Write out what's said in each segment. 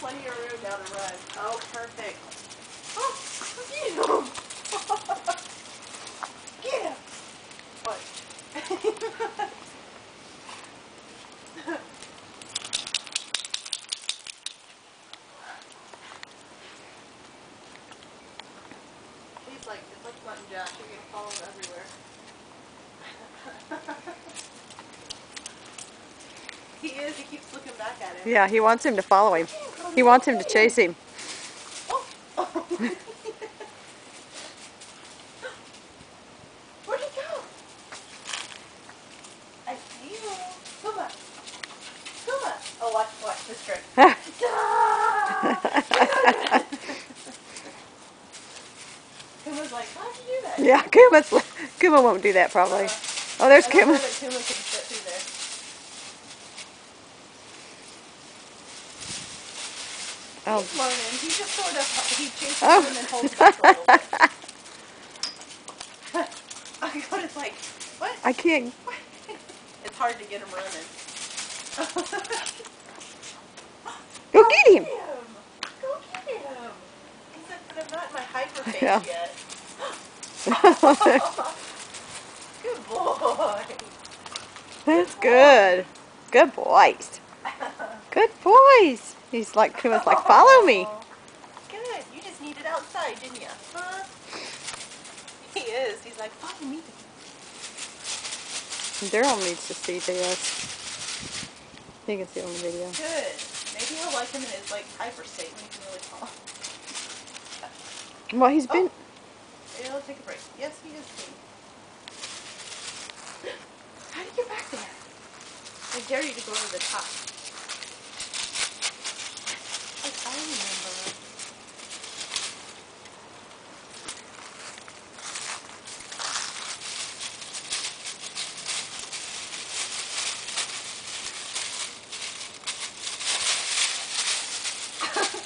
plenty of room now to run. Oh, perfect. Oh, get him! Get him! What? He's like, it's like Mutton Jack. You're gonna follow him everywhere. He is. He keeps looking back at him. Yeah, he wants him to follow him. He wants him to chase him. Oh. Where'd he go? I see you. Come on. Come on. Oh, watch this trick. Kuma's like, how'd you do that? Yeah, Kuma won't do that probably. Oh, there's I don't know Kuma. that Kuma can fit through there. Oh. He's learning. He just sort of, he chases him and then holds him for a little bit. It's like, what? I can't. What? It's hard to get him running. Go get him! Go get him! He said, but I'm not in my hyper phase Yeah. yet. Good boy. That's good. Good boys. Good boys. He's like, Kuma's like, follow me. Good. You just need it outside, didn't you? Huh? He is. He's like, follow me. Daryl needs to see this. He can see it on the video. Good. Maybe he'll like him in his like hyper state when he can really follow. Well, he's been. Maybe he'll take a break. Yes, he is. How do you get back there? I dare you to go to the top. I remember.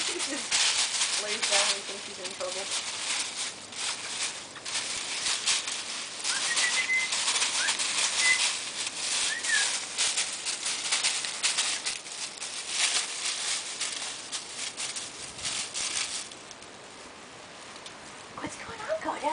He just lays down and thinks he's in trouble. What's going on, Koda?